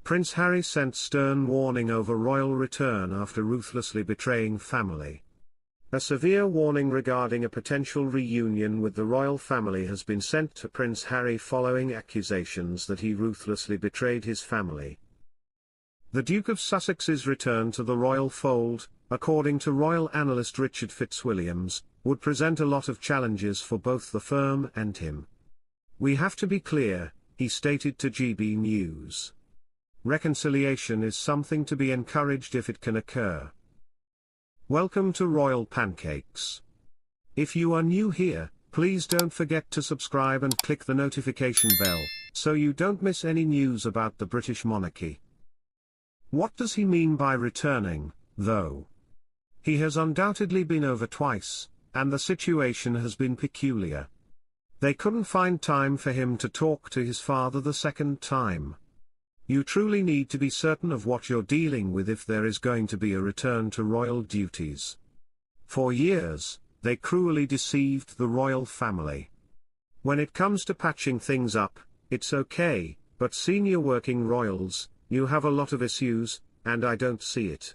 Prince Harry sent stern warning over royal return after ruthlessly betraying family. A severe warning regarding a potential reunion with the royal family has been sent to Prince Harry following accusations that he ruthlessly betrayed his family. The Duke of Sussex's return to the royal fold, according to royal analyst Richard Fitzwilliams, would present a lot of challenges for both the firm and him. "We have to be clear," he stated to GB News. "Reconciliation is something to be encouraged if it can occur." Welcome to Royal Pancakes. If you are new here, please don't forget to subscribe and click the notification bell, so you don't miss any news about the British monarchy. What does he mean by returning, though? He has undoubtedly been over twice, and the situation has been peculiar. They couldn't find time for him to talk to his father the second time. You truly need to be certain of what you're dealing with if there is going to be a return to royal duties. For years, they cruelly deceived the royal family. When it comes to patching things up, it's okay, but senior working royals, you have a lot of issues, and I don't see it.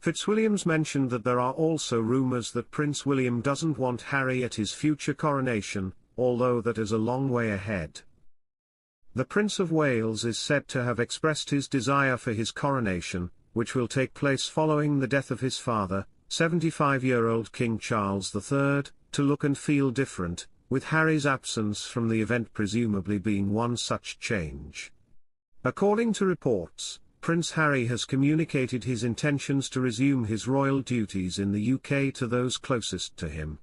Fitzwilliams mentioned that there are also rumours that Prince William doesn't want Harry at his future coronation, although that is a long way ahead. The Prince of Wales is said to have expressed his desire for his coronation, which will take place following the death of his father, 75-year-old King Charles III, to look and feel different, with Harry's absence from the event presumably being one such change. According to reports, Prince Harry has communicated his intentions to resume his royal duties in the UK to those closest to him.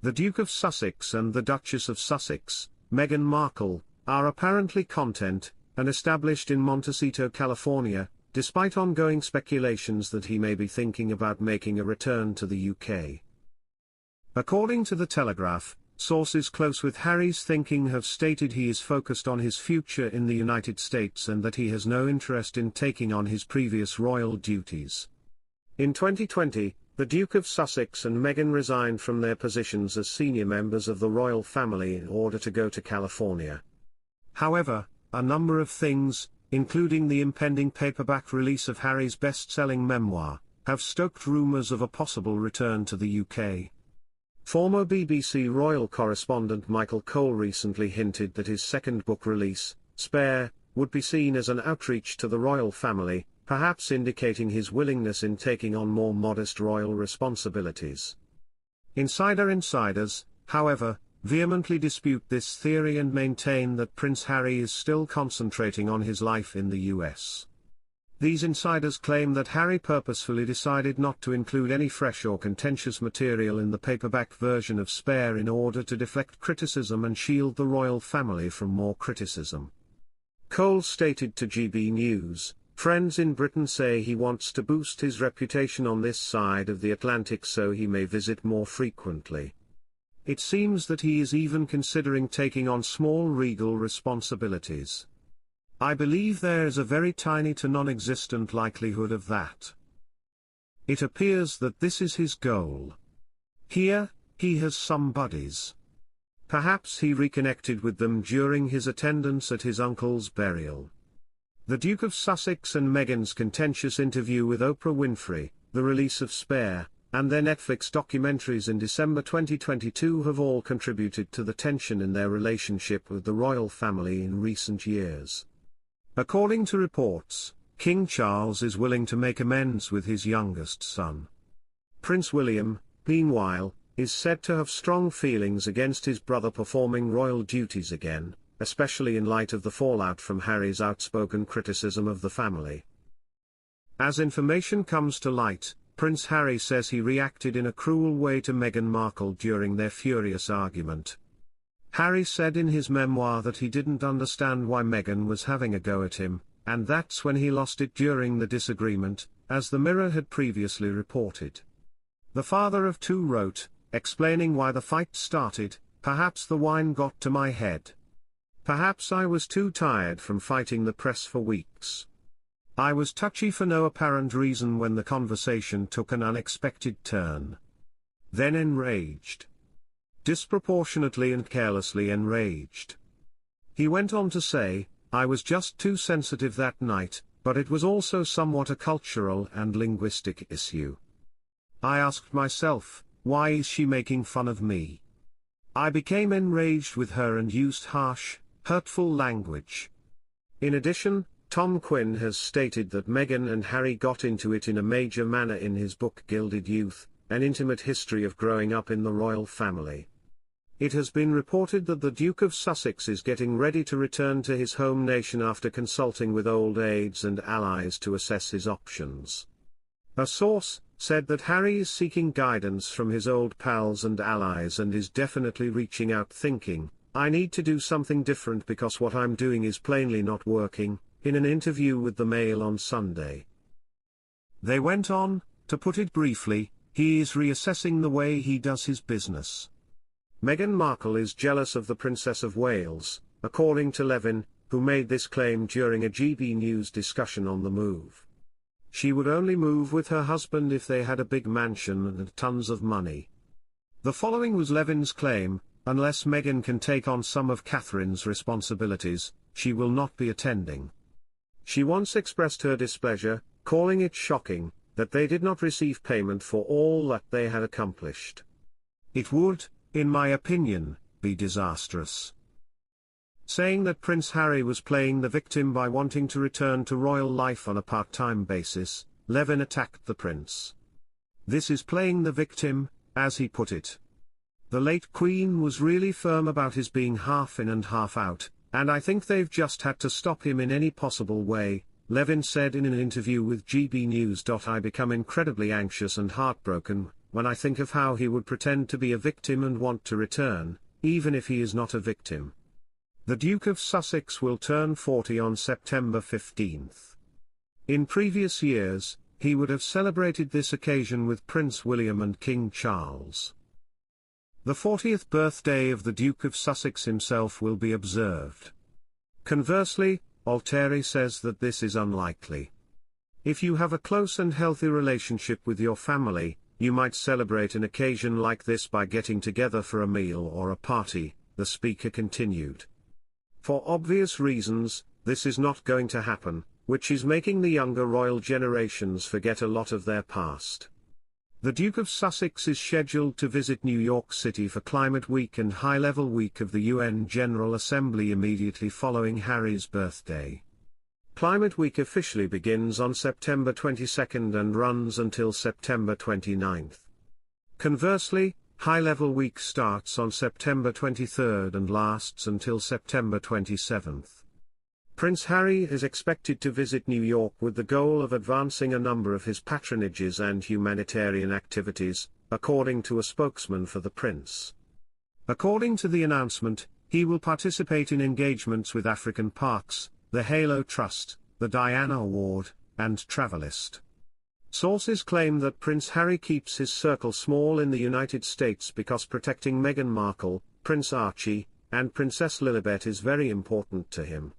The Duke of Sussex and the Duchess of Sussex, Meghan Markle, are apparently content and established in Montecito, California, despite ongoing speculations that he may be thinking about making a return to the UK. According to The Telegraph, sources close with Harry's thinking have stated he is focused on his future in the United States and that he has no interest in taking on his previous royal duties. In 2020, the Duke of Sussex and Meghan resigned from their positions as senior members of the royal family in order to go to California. However, a number of things, including the impending paperback release of Harry's best-selling memoir, have stoked rumours of a possible return to the UK. Former BBC royal correspondent Michael Cole recently hinted that his second book release, Spare, would be seen as an outreach to the royal family, perhaps indicating his willingness in taking on more modest royal responsibilities. Insiders, however, vehemently dispute this theory and maintain that Prince Harry is still concentrating on his life in the US. These insiders claim that Harry purposefully decided not to include any fresh or contentious material in the paperback version of Spare in order to deflect criticism and shield the royal family from more criticism. Cole stated to GB News, "Friends in Britain say he wants to boost his reputation on this side of the Atlantic so he may visit more frequently. It seems that he is even considering taking on small regal responsibilities. I believe there is a very tiny to non-existent likelihood of that. It appears that this is his goal. Here, he has some buddies. Perhaps he reconnected with them during his attendance at his uncle's burial." The Duke of Sussex and Meghan's contentious interview with Oprah Winfrey, the release of Spare, and their Netflix documentaries in December 2022 have all contributed to the tension in their relationship with the royal family in recent years. According to reports, King Charles is willing to make amends with his youngest son. Prince William, meanwhile, is said to have strong feelings against his brother performing royal duties again, especially in light of the fallout from Harry's outspoken criticism of the family. As information comes to light, Prince Harry says he reacted in a cruel way to Meghan Markle during their furious argument. Harry said in his memoir that he didn't understand why Meghan was having a go at him, and that's when he lost it during the disagreement, as the Mirror had previously reported. The father of two wrote, explaining why the fight started, "Perhaps the wine got to my head. Perhaps I was too tired from fighting the press for weeks. I was touchy for no apparent reason when the conversation took an unexpected turn. Then enraged. Disproportionately and carelessly enraged." He went on to say, I was just too sensitive that night, but it was also somewhat a cultural and linguistic issue. I asked myself, why is she making fun of me? I became enraged with her and used harsh, hurtful language. In addition, Tom Quinn has stated that Meghan and Harry got into it in a major manner in his book Gilded Youth, an intimate history of growing up in the royal family. It has been reported that the Duke of Sussex is getting ready to return to his home nation after consulting with old aides and allies to assess his options. A source said that Harry is seeking guidance from his old pals and allies and is definitely reaching out thinking, I need to do something different because what I'm doing is plainly not working, in an interview with the Mail on Sunday. They went on, to put it briefly, he is reassessing the way he does his business. Meghan Markle is jealous of the Princess of Wales, according to Levin, who made this claim during a GB News discussion on the move. She would only move with her husband if they had a big mansion and tons of money. The following was Levin's claim, unless Meghan can take on some of Catherine's responsibilities, she will not be attending. She once expressed her displeasure, calling it shocking, that they did not receive payment for all that they had accomplished. It would, in my opinion, be disastrous. Saying that Prince Harry was playing the victim by wanting to return to royal life on a part-time basis, Levin attacked the prince. This is playing the victim, as he put it. The late Queen was really firm about his being half in and half out, and I think they've just had to stop him in any possible way, Levin said in an interview with GB News. I become incredibly anxious and heartbroken when I think of how he would pretend to be a victim and want to return, even if he is not a victim. The Duke of Sussex will turn 40 on September 15th. In previous years, he would have celebrated this occasion with Prince William and King Charles. The 40th birthday of the Duke of Sussex himself will be observed. Conversely, Altieri says that this is unlikely. If you have a close and healthy relationship with your family, you might celebrate an occasion like this by getting together for a meal or a party, the speaker continued. For obvious reasons, this is not going to happen, which is making the younger royal generations forget a lot of their past. The Duke of Sussex is scheduled to visit New York City for Climate Week and High-Level Week of the UN General Assembly immediately following Harry's birthday. Climate Week officially begins on September 22 and runs until September 29. Conversely, High-Level Week starts on September 23 and lasts until September 27. Prince Harry is expected to visit New York with the goal of advancing a number of his patronages and humanitarian activities, according to a spokesman for the prince. According to the announcement, he will participate in engagements with African Parks, the Halo Trust, the Diana Award, and Travelist. Sources claim that Prince Harry keeps his circle small in the United States because protecting Meghan Markle, Prince Archie, and Princess Lilibet is very important to him.